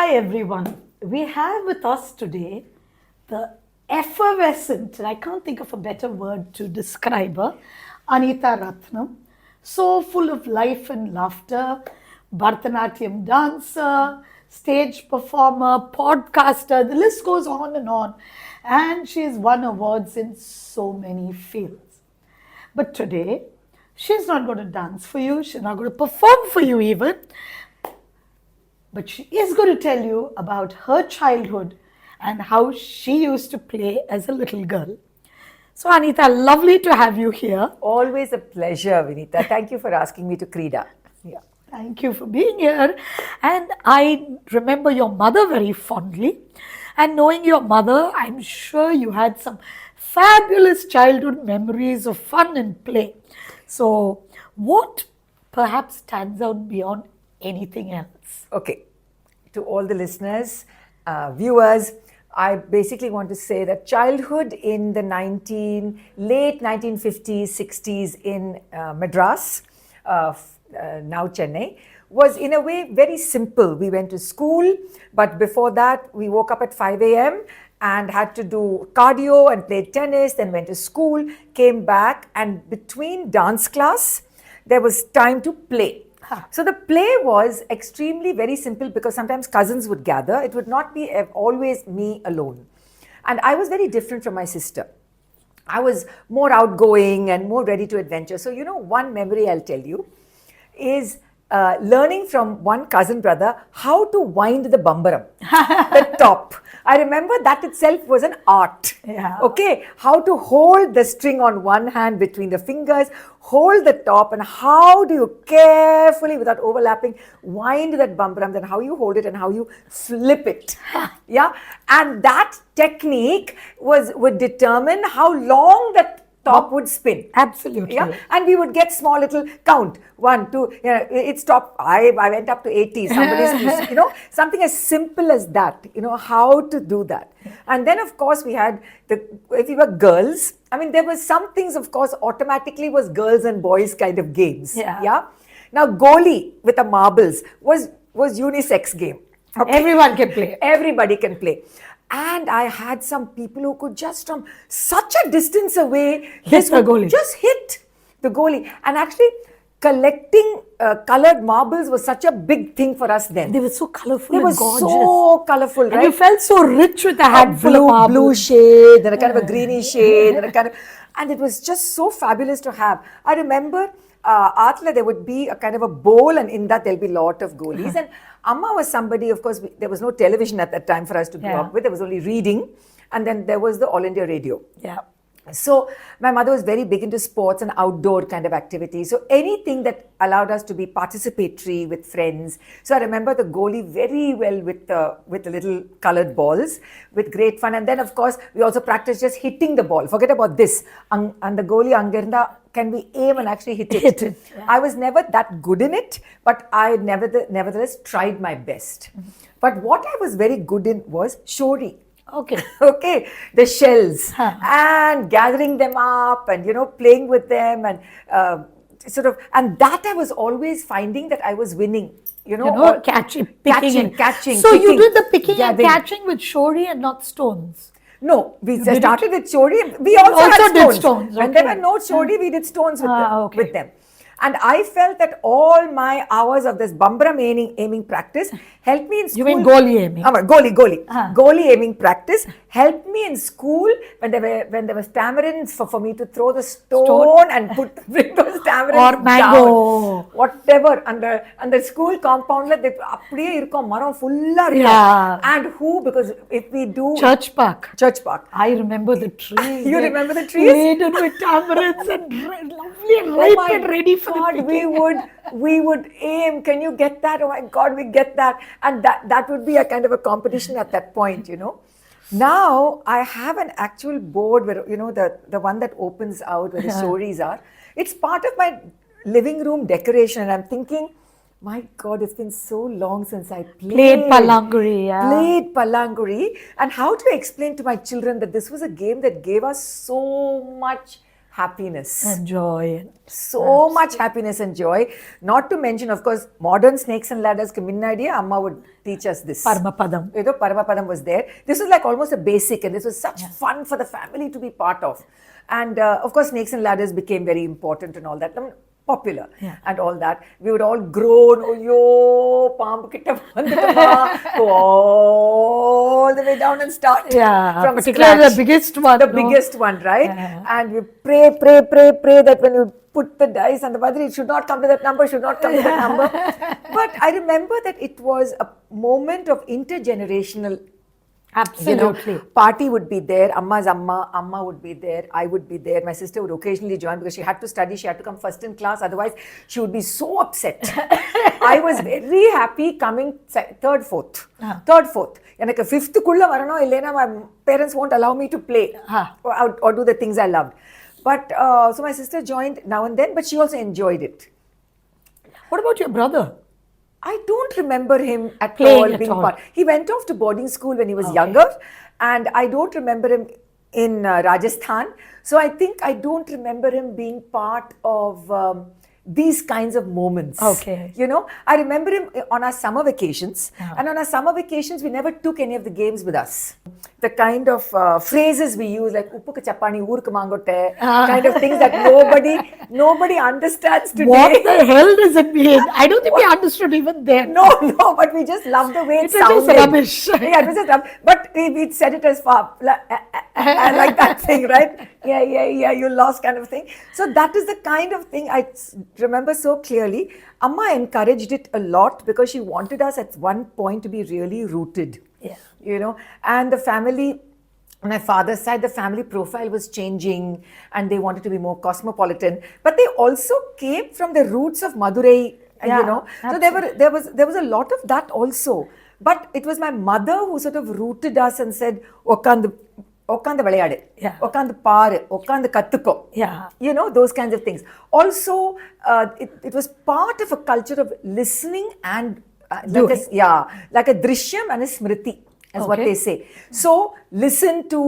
Hi everyone. We have with us today the effervescent, and I can't think of a better word to describe her, Anita Ratnam. So full of life and laughter, Bharatanatyam dancer, stage performer, podcaster, the list goes on and on. And she's won awards in so many fields. But today, she's not going to dance for you, she's not going to perform for you even. But she is going to tell you about her childhood and how she used to play as a little girl. So, Anita, lovely to have you here. Always a pleasure, Vinita. Thank you for asking me to Krida. Yeah. Thank you for being here. And I remember your mother very fondly. And knowing your mother, I'm sure you had some fabulous childhood memories of fun and play. So, what perhaps stands out beyond anything else? Okay, to all the listeners, viewers, I basically want to say that childhood in the late 1950s, 60s in Madras, now Chennai, was in a way very simple. We went to school, but before that, we woke up at 5 a.m. and had to do cardio and played tennis, then went to school, came back, and between dance class, there was time to play. So the play was extremely very simple because sometimes cousins would gather. It would not be always me alone. And I was very different from my sister. I was more outgoing and more ready to adventure. So, one memory I'll tell you is learning from one cousin brother how to wind the bambaram, the top. I remember that itself was an art. Yeah. Okay, how to hold the string on one hand between the fingers, hold the top, and how do you carefully, without overlapping, wind that bambaram, then how you hold it and how you flip it. Yeah, and that technique would determine how long that top would spin. Absolutely. Yeah, and we would get small little count 1, 2. It stopped. I went up to 80. Somebody's, something as simple as that. How to do that. And then of course we had if we were girls. I mean, there were some things, of course, automatically was girls and boys kind of games. Yeah. Now goli with the marbles was unisex game. Okay. Everyone can play. Everybody can play. And I had some people who could just from such a distance away hit the goalie. Just hit the goalie. And actually, collecting colored marbles was such a big thing for us then. They were so colorful and gorgeous. They were so colorful, right? And you felt so rich with a handful of marbles. Blue shade, and a kind of a greeny shade, and it was just so fabulous to have. I remember Atla, there would be a kind of a bowl, and in that there'll be a lot of goalies. And Amma was somebody, of course, there was no television at that time for us to grow up with. There was only reading, and then there was the All India Radio. Yeah. So my mother was very big into sports and outdoor kind of activities. So anything that allowed us to be participatory with friends. So I remember the goalie very well with the little colored balls with great fun. And then of course we also practiced just hitting the ball. Forget about this. And the goalie Angirnda, can we aim and actually hit it? Yeah. I was never that good in it, but I nevertheless tried my best. Mm-hmm. But what I was very good in was shori. Okay, the shells and gathering them up and playing with them and and that I was always finding that I was winning. Catching. So you did the picking and catching with shori and not stones. No, we started with shori. We also did stones. When there were no shori, we did stones with them. And I felt that all my hours of this bambaram aiming practice helped me in school. You mean goalie aiming? Goalie. Goalie aiming practice helped me in school when there was tamarins for me to throw the stone and bring those tamarins or mango. Down. Whatever. Under school compound, they apdiye irkom maram fulla. Yeah. And because if we do Church Park. I remember the trees. You remember the trees? Laden with tamarins and lovely and ripe and ready for God, the picking. we would aim. Can you get that? Oh my God, we get that. And that would be a kind of a competition at that point, Now I have an actual board where, the one that opens out where the stories are. It's part of my living room decoration. And I'm thinking, my God, it's been so long since I played Palanguri. Played Palanguri. And how to explain to my children that this was a game that gave us so much happiness. And joy. So much happiness and joy. Not to mention, of course, modern snakes and ladders ke minnadiye Amma would teach us this. Paramapadam. You know, Paramapadam was there. This was like almost a basic, and this was such fun for the family to be part of. And of course, snakes and ladders became very important and all that. I mean, popular and all that. We would all groan, oh yo, paambu kitta vandutama, go all the way down and start from particularly scratch. the biggest one. The biggest one, right? And we pray that when you put the dice on the Madras, it should not come to that number, should not come to that number. But I remember that it was a moment of intergenerational. Absolutely. You know, party would be there, Amma would be there, I would be there, my sister would occasionally join because she had to study, she had to come first in class, otherwise she would be so upset. I was very happy coming third, fourth. எனக்கு fifth குள்ள வரணும் இல்லைனா my parents won't allow me to play or do the things I loved. But so my sister joined now and then, but she also enjoyed it. What about your brother? I don't remember him at Playing all at being all. part. He went off to boarding school when he was younger, and I don't remember him in Rajasthan. So I think I don't remember him being part of these kinds of moments. Okay. You know, I remember him on our summer vacations, and on our summer vacations, we never took any of the games with us. The kind of phrases we use, like "Uppuku chappani, oorku mangotte," kind of things that nobody understands today. What the hell does it mean? I don't think we understood even then. No, but we just love the way it was sounded. just rubbish. Yeah, it was just rubbish. But we said it as far, like that thing, right? Yeah, you lost kind of thing. So that is the kind of thing I remember so clearly. Amma encouraged it a lot because she wanted us at one point to be really rooted. Yeah. You know, and the family, on my father's side, the family profile was changing and they wanted to be more cosmopolitan. But they also came from the roots of Madurai, and, you know. So there was a lot of that also. But it was my mother who sort of rooted us and said, உட்காந்து விளையாடு, உட்காந்து பாரு, உட்காந்து கத்துக்கோ. You know, those kinds of things. Also, it was part of a culture of listening and like a drishyam and a smriti, is what they say. So listen to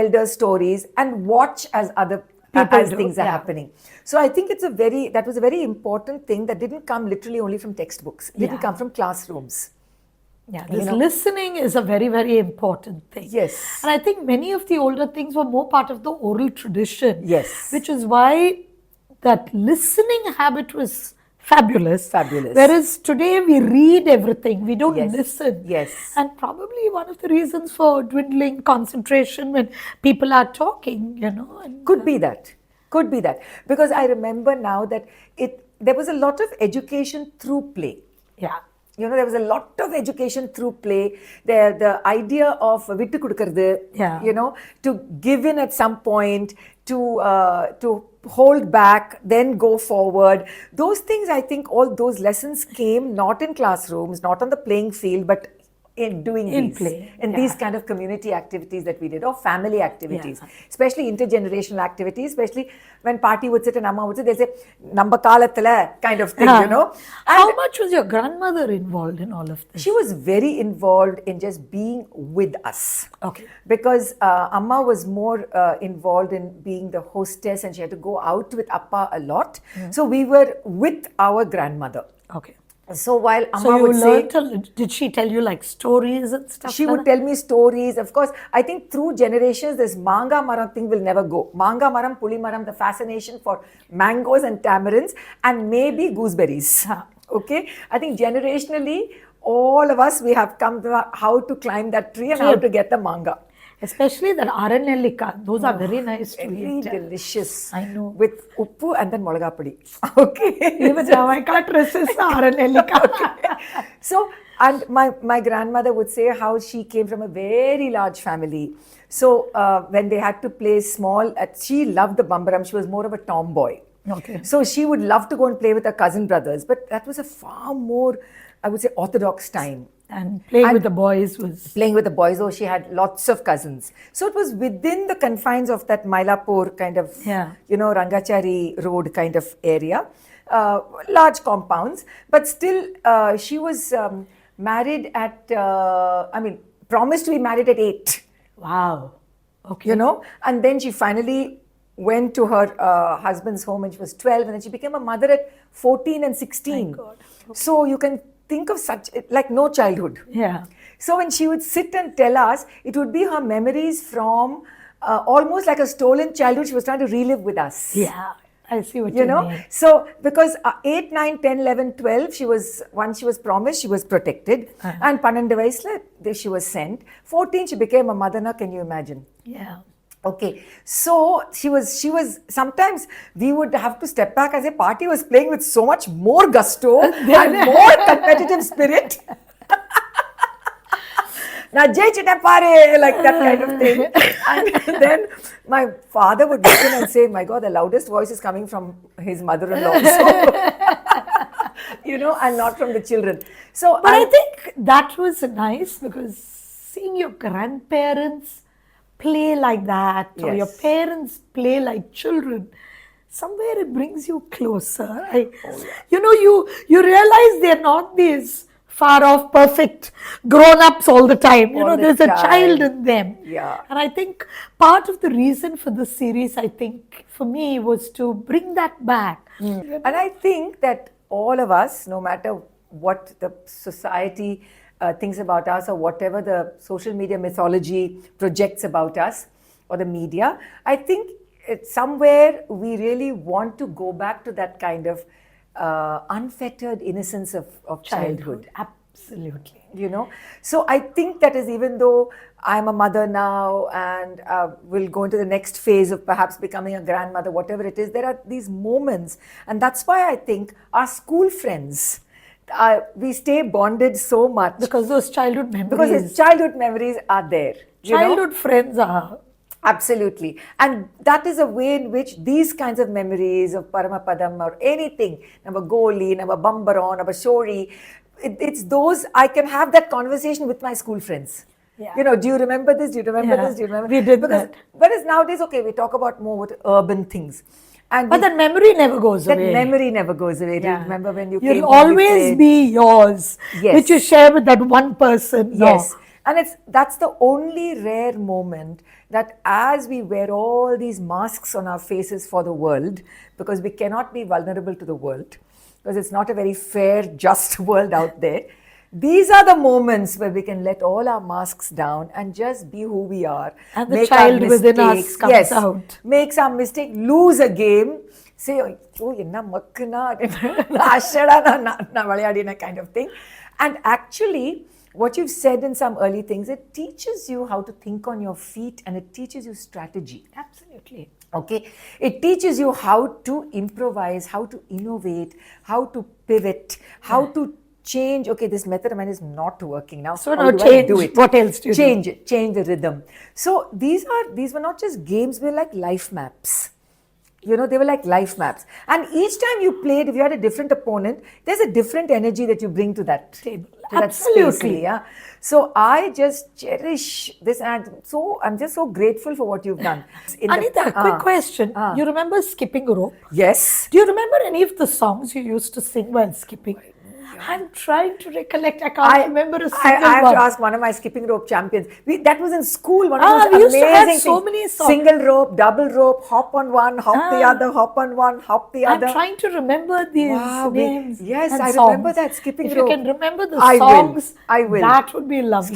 elder stories and watch as other things are happening. So I think that was a very important thing that didn't come literally only from textbooks. It didn't come from classrooms. Yeah, this listening is a very, very important thing. Yes. And I think many of the older things were more part of the oral tradition. Yes. Which is why that listening habit was fabulous. Whereas today we read everything, we don't listen. Yes. And probably one of the reasons for dwindling concentration when people are talking, you know. And, Could be that. Because I remember now that there was a lot of education through play. Yeah. You know, there was a lot of education through play. The idea of vittu kudukkradhu, you know, to give in at some point, to hold back, then go forward. Those things, I think, all those lessons came not in classrooms, not on the playing field, but in doing these kind of community activities that we did, or family activities, especially intergenerational activities, especially when party would sit and Amma would sit, they'll say, "Namba kaalathila," kind of thing, you know. And how much was your grandmother involved in all of this? She was very involved in just being with us. Okay. Because Amma was more involved in being the hostess, and she had to go out with Appa a lot. So we were with our grandmother. Okay. So while Amma would say, did she tell you like stories and stuff? She would tell me stories. Of course, I think through generations, this manga maram thing will never go. Manga maram, puli maram, the fascination for mangoes and tamarinds, and maybe gooseberries. Okay, I think generationally, all of us, we have come to how to climb that tree and how to get the manga. Especially that aranellika. Those are very nice to very eat. delicious. I know. With uppu and then molagapudi. Okay. Even now I can't resist the aranellika. So, and my grandmother would say how she came from a very large family. So when they had to play small, she loved the bambaram. She was more of a tomboy. Okay. So she would love to go and play with her cousin brothers. But that was a far more, I would say, orthodox time. And playing with the boys was... Playing with the boys, oh, she had lots of cousins. So it was within the confines of that Mylapore kind of, you know, Rangachari Road kind of area. Large compounds. But still, she was married at, promised to be married at 8. Wow. Okay. You know, and then she finally went to her husband's home when she was 12, and then she became a mother at 14 and 16. My God. So you can think of such, like no childhood. Yeah. So when she would sit and tell us, it would be her memories from almost like a stolen childhood she was trying to relive with us. Yeah. I see what You know, mean. so because 8, 9, 10, 11, 12, once she was promised, she was protected. And 12 vayasla, she was sent. 14, she became a mother. Now, can you imagine? Yeah. Okay, so she was, sometimes we would have to step back as a party was playing with so much more gusto and more competitive spirit. Now, Jai Chitapare, like that kind of thing. And then my father would listen and say, my God, the loudest voice is coming from his mother-in-law. So, you know, and not from the children. So, But I think that was nice because seeing your grandparents play like that, or your Yes. parents play like children, somewhere it brings you closer. You know, you realize they're not these far off, perfect grown-ups all the time. You All know, the there's a time. child in them. Yeah. And I think part of the reason for this series, I think, for me, was to bring that back. And I think that all of us, no matter what the society thinks about us or whatever the social media mythology projects about us or the media, I think it's somewhere we really want to go back to that kind of unfettered innocence of childhood. Absolutely. You know, so I think that is, even though I'm a mother now and will go into the next phase of perhaps becoming a grandmother, whatever it is, there are these moments, and that's why I think our school friends, we stay bonded so much Because those childhood memories. because his childhood memories are there. You know? Childhood friends are. Absolutely. And that is a way in which these kinds of memories of Paramapadam or anything, Naba Goli, Naba Bambaron, Naba Shori, it's those, I can have that conversation with my school friends. Yeah. You know, do you remember this? Do you remember Yeah. this? Do you remember? We did because, that. Whereas nowadays, okay, we talk about more urban things. And But that memory never goes that away. memory never goes away. Do you Yeah. remember when you You'll came home, we always played? be yours, Yes. which you share with that one person. No. Yes. And that's the only rare moment that as we wear all these masks on our faces for the world, because we cannot be vulnerable to the world, because it's not a very fair, just world out there. These are the moments where we can let all our masks down and just be who we are. And the make our child within us mistakes. comes Yes, out. Makes our mistake, lose a game, say, oh, enna makkuna, ashada na valayadina kind of thing. And actually, what you've said in some early things, it teaches you how to think on your feet and it teaches you strategy. Absolutely. Okay, it teaches you how to improvise, how to innovate, how to pivot, how to change. Okay, this method of mine is not working now. So how now do change. I do it? What else do you change it, change the rhythm. So these were not just games; they were like life maps. You know, they were like life maps. And each time you played, if you had a different opponent, there's a different energy that you bring to that Table. to that Absolutely. space, yeah. So I just cherish this, and I'm just so grateful for what you've done. Anita, quick question. You remember skipping rope? Yes. Do you remember any of the songs you used to sing while skipping? I'm trying to recollect. I can't remember a single I have one. to ask one of my skipping rope champions. That was in school. One Ah, of we those used to have amazing so things. many songs. Single rope, double rope, hop on one, hop the other, hop on one, hop the other. I'm trying to remember these Wow, names. yes, and I songs. remember that skipping if rope. If you can remember the I will. songs, I will. that would be lovely.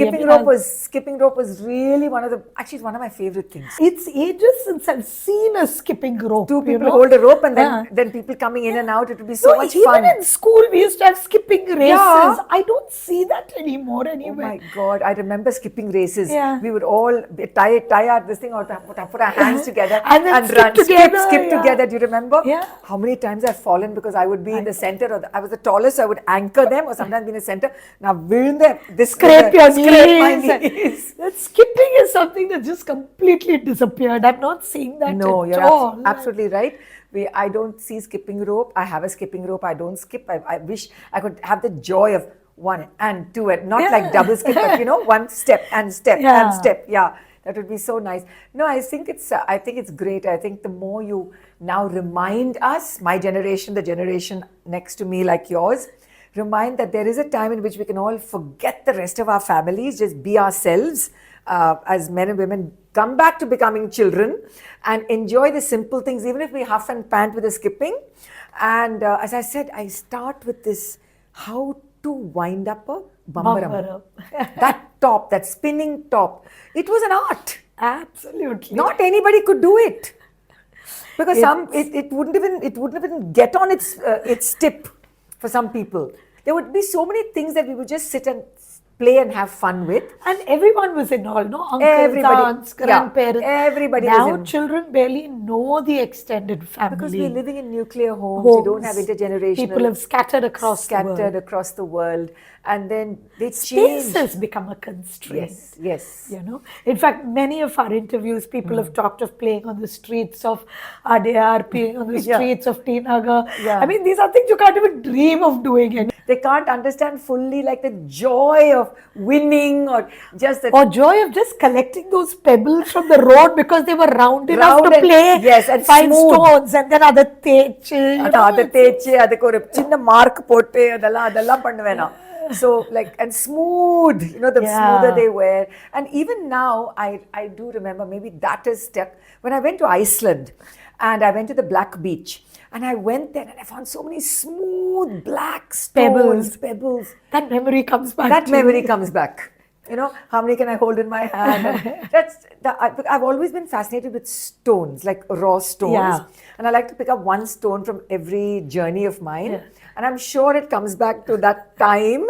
Skipping rope was really it's one of my favorite things. It's ages since I've seen a skipping rope. Two people you know? hold a rope and then people coming in and out. It would be so much even fun. in school, we used to have skipping races. Yeah. I don't see that anymore anywhere. Oh my God, I remember skipping races. Yeah. We would all tie our this thing or put our hands together And then skip run, together, skip yeah. together. Do you remember? Yeah. How many times I've fallen because I would be in the center, or I was the tallest, so I would anchor them, or sometimes be in the center. Now villain them, Scrape your my knees. knees. That skipping is something that just completely disappeared. I'm not seeing that No, at you're all. absolutely right. I don't see skipping rope. I have a skipping rope. I don't skip. I wish I could have the joy of 1 and 2 and not like double skip, but one step and step and step. Yeah, that would be so nice. No, I think it's great. I think the more you now remind us, my generation, the generation next to me like yours, remind that there is a time in which we can all forget the rest of our families, just be ourselves as men and women come back to becoming children and enjoy the simple things, even if we huff and pant with the skipping. And as I said, I start with this how to wind up a bambaram. Bambaram. That top, that spinning top, it was an art. Absolutely. Not anybody could do it. Because it wouldn't even get on its tip for some people. There would be so many things that we would just sit and play and have fun with. And everyone was involved, no? Uncles, Everybody, aunts, grandparents. everybody now was in. children barely know the extended family. Because we're living in nuclear homes. We don't have intergenerational. People have scattered across the world. And then they change. Space has become a constraint. Yes. You know, in fact, many of our interviews, people have talked of playing on the streets of Adyar, playing on the streets of T Nagar. Yeah. I mean, these are things you can't even dream of doing. They can't understand fully like the joy of winning or just the joy of just collecting those pebbles from the road because they were round enough to play. Yes, and five smooth. stones and then other teche. அதுக்கு ஒரு சின்ன mark போட்டு அதெல்லாம் பண்ணுவேன் நான். So like, and smooth, the smoother they were. And even now, I do remember, maybe that is stuck. When I went to Iceland and I went to the Black Beach and I went there and I found so many smooth black stones, pebbles. That memory comes back. Comes back. How many can I hold in my hand? And I've always been fascinated with stones, like raw stones. Yeah. And I like to pick up one stone from every journey of mine. Yeah. And I'm sure it comes back to that time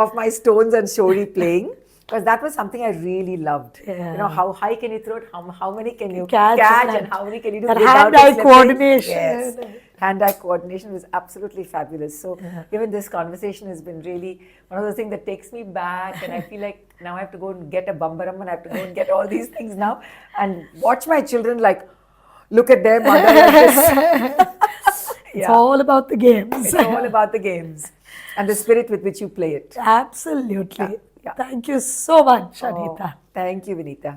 of my stones and shori playing. Because that was something I really loved. Yeah. How high can you throw it? How many can you catch and how many can you do that without hand-eye coordination. Yes. Hand-eye coordination was absolutely fabulous. So even this conversation has been really one of those things that takes me back, and I feel like now I have to go and get a bambaram and I have to go and get all these things now and watch my children like look at their mother like this. It's all about the games. It's all about the games and the spirit with which you play it. Absolutely. Thank you so much, Anita. Thank you, Vinita.